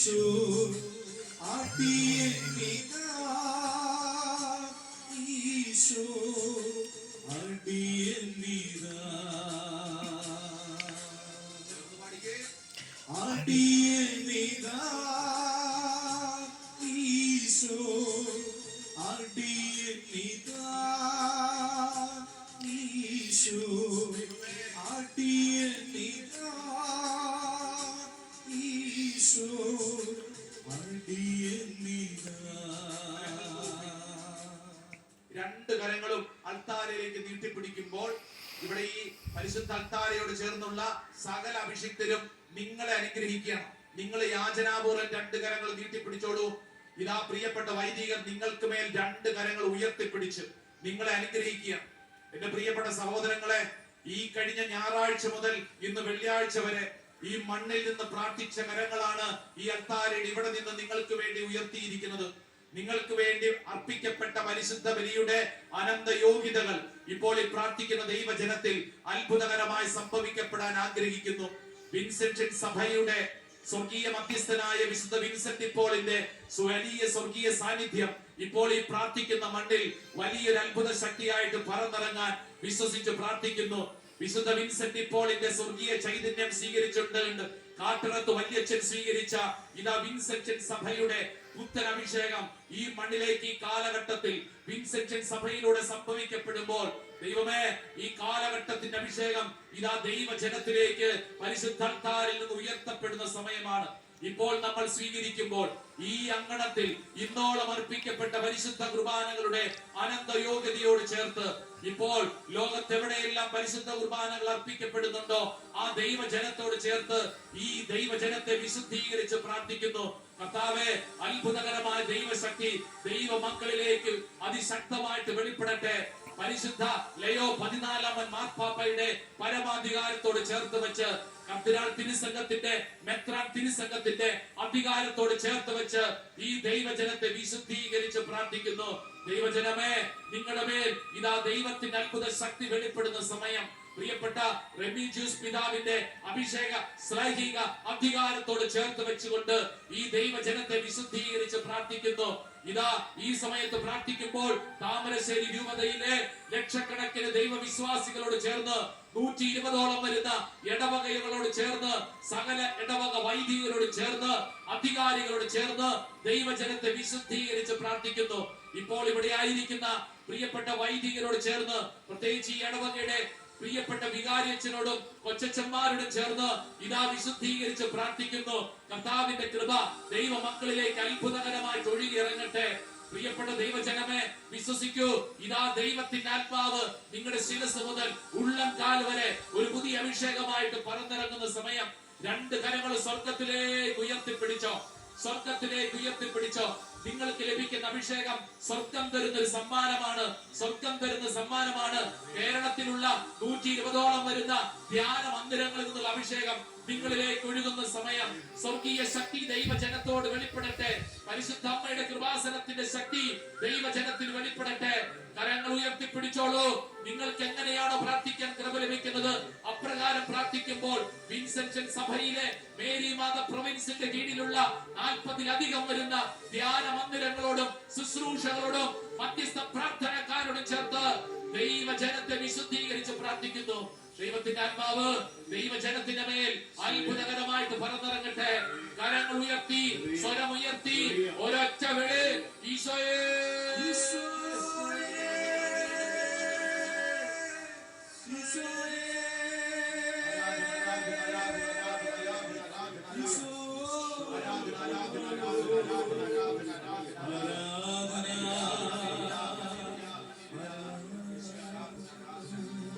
ഈശോ അടിയനിതാ ഈശോ അടിയനിതാ അടിയനിതാ ഈശോ അടിയനിതാ ഈശോ അടിയനിതാ ഈശോ അടിയനിതാ. രണ്ട് കരങ്ങളും അൾത്താരയിലേക്ക് നീട്ടിപ്പിടിക്കുമ്പോൾ ഇവിടെ ഈ പരിശുദ്ധ അൾത്താരയോട് ചേർന്നുള്ള സകല അഭിഷിക്തരും നിങ്ങളെ അനുഗ്രഹിക്കണം. നിങ്ങൾ യാചനാപൂർവ്വം രണ്ട് കരങ്ങൾ നീട്ടിപ്പിടിച്ചോളൂ. ഇതാ പ്രിയപ്പെട്ട വൈദികർ നിങ്ങൾക്ക് മേൽ രണ്ട് കരങ്ങൾ ഉയർത്തിപ്പിടിച്ച് നിങ്ങളെ അനുഗ്രഹിക്കുക. എന്റെ പ്രിയപ്പെട്ട സഹോദരങ്ങളെ, ഈ കഴിഞ്ഞ ഞായറാഴ്ച മുതൽ ഇന്ന് വെള്ളിയാഴ്ച വരെ ഈ മണ്ണിൽ നിന്ന് പ്രാർത്ഥിച്ച കരങ്ങളാണ് ഈ അൾത്താരയിൽ ഇവിടെ നിന്ന് നിങ്ങൾക്ക് വേണ്ടി ഉയർത്തിയിരിക്കുന്നത്. നിങ്ങൾക്ക് വേണ്ടി അർപ്പിക്കപ്പെട്ട പരിശുദ്ധ ബലിയുടെ അനന്ത യോഗ്യതകൾ ഇപ്പോൾ ഈ പ്രാർത്ഥിക്കുന്ന ദൈവജനത്തിൽ അത്ഭുതകരമായി സംഭവിക്കപ്പെടാൻ ആഗ്രഹിക്കുന്നു. വിൻസെന്റ് സഭയുടെ സ്വർഗീയ മധ്യസ്ഥനായ വിശുദ്ധ വിൻസെന്റ് പോളിന്റെ വലിയ സ്വർഗീയ സാന്നിധ്യം ഇപ്പോൾ ഈ പ്രാർത്ഥിക്കുന്ന മണ്ണിൽ വലിയൊരു അത്ഭുത ശക്തിയായിട്ട് പറന്നിറങ്ങാൻ വിശ്വസിച്ച് പ്രാർത്ഥിക്കുന്നു. വിശുദ്ധ വിൻസെന്റ് പോളിന്റെ സ്വർഗീയ ചൈതന്യം സ്വീകരിച്ചിട്ടുണ്ട്. കാട്ടറത്ത് വല്യച്ഛൻ സ്വീകരിച്ച ഇതാ വിൻസെന്റ് സഭയുടെ പുത്തൻ അഭിഷേകം ഈ മണ്ണിലേക്ക് ഈ കാലഘട്ടത്തിൽ വിൻസെന്റ് സഭയിലൂടെ സംഭവിക്കപ്പെടുമ്പോൾ ദൈവമേ, ഈ കാലഘട്ടത്തിന്റെ അഭിഷേകം ഇതാ ദൈവജനത്തിലേക്ക് പരിശുദ്ധ അൾത്താരിൽ നിന്ന് ഉയർത്തപ്പെടുന്ന സമയമാണ്. ഇപ്പോൾ നമ്മൾ സ്വീകരിക്കുമ്പോൾ ഈ അങ്കണത്തിൽ ഇന്നോളം അർപ്പിക്കപ്പെട്ട പരിശുദ്ധ കുർബാനകളുടെ അനന്ത യോഗ്യതയോട് ചേർത്ത് ഇപ്പോൾ ലോകത്തെവിടെയെല്ലാം പരിശുദ്ധ കുർബാനകൾ അർപ്പിക്കപ്പെടുന്നുണ്ടോ ആ ദൈവജനത്തോട് ചേർത്ത് ഈ ദൈവജനത്തെ വിശുദ്ധീകരിച്ച് പ്രാർത്ഥിക്കുന്നു. കർത്താവേ, അത്ഭുതകരമായ ദൈവശക്തി ദൈവ മക്കളിലേക്ക് അതിശക്തമായിട്ട് വെളിപ്പെടട്ടെ. പരിശുദ്ധ ലയോ 14 മാർപ്പാപ്പയുടെ പരമാധികാരത്തോട് ചേർത്ത് വെച്ച് കർദിനാൾ തിരുസംഘത്തിന്റെ മെത്രാൻ തിരുസംഘത്തിന്റെ അധികാരത്തോട് ചേർത്ത് വെച്ച് ഈ ദൈവജനത്തെ വിശുദ്ധീകരിച്ച് പ്രാർത്ഥിക്കുന്നു. ദൈവജനമേ, നിങ്ങളുടെ മേൽ ഇതാ ദൈവത്തിന്റെ അത്ഭുത ശക്തി വെളിപ്പെടുന്ന സമയം. പ്രിയപ്പെട്ട റെമീജിയസ് പിതാവിന്റെ അഭിഷേക ശ്ലൈഹിക അധികാരത്തോട് ചേർത്ത് വെച്ചുകൊണ്ട് ഈ ദൈവജനത്തെ വിശുദ്ധീകരിച്ച് പ്രാർത്ഥിക്കുന്നു. ഇതാ ഈ സമയത്ത് പ്രാർത്ഥിക്കുമ്പോൾ താമരശ്ശേരി രൂപതയിലെ ലക്ഷക്കണക്കിന് ദൈവവിശ്വാസികളോട് ചേർന്ന് 120ഓളം വരുന്ന ഇടവകകളോട് ചേർന്ന് സകല ഇടവക വൈദികരോട് ചേർന്ന് അധികാരികളോട് ചേർന്ന് ദൈവജനത്തെ വിശുദ്ധീകരിച്ച് പ്രാർത്ഥിക്കുന്നു. ഇപ്പോൾ ഇവിടെ ആയിരിക്കുന്ന പ്രിയപ്പെട്ട വൈദികരോട് ചേർന്ന് പ്രത്യേകിച്ച് ഈ ഇടവകയുടെ പ്രിയപ്പെട്ട വികാരിയച്ഛനോടും കൊച്ചച്ചന്മാരോടും ചേർന്ന് ഇതാ വിശുദ്ധീകരിച്ച് പ്രാർത്ഥിക്കുന്നു. കർത്താവിന്റെ കൃപ ദൈവ മക്കളിലേക്ക് അത്ഭുതകരമായിട്ട് ഒഴുകി ഇറങ്ങട്ടെ. പ്രിയപ്പെട്ട ദൈവജനമേ, വിശ്വസിക്കൂ, ഇതാ ദൈവത്തിന്റെ ആത്മാവ് നിങ്ങളുടെ ശിരസ് മുതൽ ഉള്ളം കാൽ വരെ ഒരു പുതിയ അഭിഷേകമായിട്ട് പറന്നിറങ്ങുന്ന സമയം. രണ്ട് കരങ്ങൾ സ്വർഗത്തിലേക്ക് ഉയർത്തിപ്പിടിച്ചോ, സ്വർഗത്തിലേക്ക് ഉയർത്തിപ്പിടിച്ചോ. നിങ്ങൾക്ക് ലഭിക്കുന്ന അഭിഷേകം സ്വർഗം തരുന്ന ഒരു സമ്മാനമാണ്. സ്വർഗം തരുന്ന സമ്മാനമാണ്. കേരളത്തിലുള്ള 120ഓളം വരുന്ന ധ്യാന മന്ദിരങ്ങളിൽ നിന്നുള്ള അഭിഷേകം നിങ്ങളിലേക്ക് ഒഴുകുന്ന സമയം. സ്വർഗീയ ശക്തി ദൈവജനത്തോട് വെളിപ്പെടട്ടെ. പരിശുദ്ധ അമ്മയുടെ കൃപാസനത്തിന്റെ ശക്തി ദൈവജനത്തിൽ വെളിപ്പെടട്ടെ. കരങ്ങൾ ഉയർത്തിപ്പിടിച്ചോളൂ. നിങ്ങൾക്ക് എങ്ങനെയാണോ പ്രാർത്ഥിക്കാൻ കൃപ ലഭിക്കുന്നത് അപ്രകാരം പ്രാർത്ഥിക്കുമ്പോൾ വിൻസെന്റ് സഭയിലെ മേരി മാത പ്രൊവിൻസിന്റെ കീഴിലുള്ള 40-ലധികം വരുന്ന ധ്യാന മന്ദിരങ്ങളോടും ശുശ്രൂഷകളോടും മധ്യസ്ഥ പ്രാർത്ഥനക്കാരോടും ചേർത്ത് ദൈവജനത്തെ വിശുദ്ധീകരിച്ച് പ്രാർത്ഥിക്കുന്നു. ദൈവത്തിന്റെ ആത്മാവ് ദൈവജനത്തിന്റെ മേൽ അത്ഭുതകരമായിട്ട് പറന്നിറങ്ങട്ടെ. കരങ്ങൾ ഉയർത്തി, സ്വരമുയർത്തി ഒരൊറ്റ വിളി, ഈശോയേ,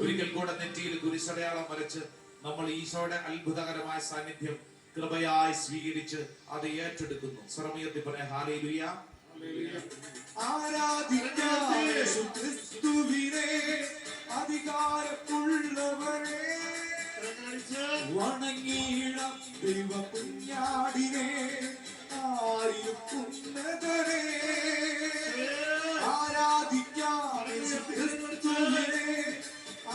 ഒരിക്കൽ കൂടെ നെറ്റിയിൽ കുരിശടയാളം വരച്ച് നമ്മൾ ഈശോയുടെ അത്ഭുതകരമായ സാന്നിധ്യം കൃപയായി സ്വീകരിച്ച് അത് ഏറ്റെടുക്കുന്നു. സ്വരമുയർത്തി പറയാം, ഹല്ലേലൂയ. ആരാധിക്കാം യേശുക്രിസ്തുവിനെ, അധികാരമുള്ളവനെ, വണങ്ങിയിടാം ദൈവ കുഞ്ഞാടിനെ, ആരും ഉന്നതനെ. ആരാധിക്കാം യേശുക്രിസ്തുവിനെ,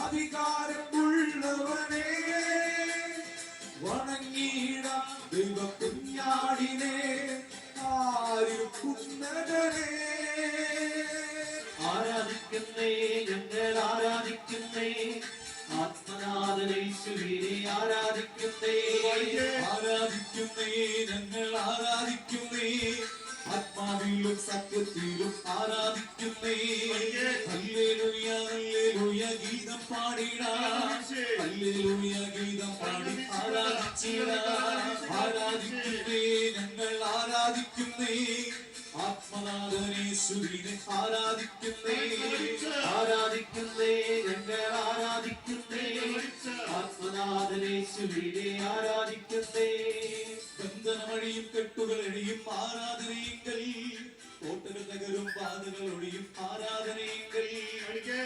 അധികാരമുള്ളവനെ, വണങ്ങിയിടാം ദൈവ കുഞ്ഞാടിനെ, ആരാധിക്കുന്നേ ഞങ്ങൾ ആരാധിക്കുന്നേ ആത്മനാഥനേശുവിനെ ആരാധിക്കുന്നേ ആരാധിക്കുന്നേ ഞങ്ങൾ ആരാധിക്കുന്നേ ആത്മാവിലും സത്യത്തിലും ആരാധിക്കുന്നേ ഹല്ലേലൂയ ഹല്ലേലൂയ ഗീതം പാടിടാം ഹല്ലേലൂയ ഗീതം പാടി ആരാധിച്ചിടാം ആരാധിക്കുന്നേ ഞങ്ങൾ ആരാധിക്കുന്നേ ആത്മനാഥനേശുവിനെ ആരാധിക്കുന്നേ ആരാധിക്കുന്നേ ഞങ്ങൾ ആരാധിക്കുന്നേ ആത്മനാഥനേശുവിനെ ആരാധിക്കുന്നേ ബന്ധനമഴിയും കെട്ടുകളെഴിയും ആരാധനയെങ്കിൽ കോട്ടകൾ തകരും പാതകൾ ഒഴിയും ആരാധനയെങ്കിൽ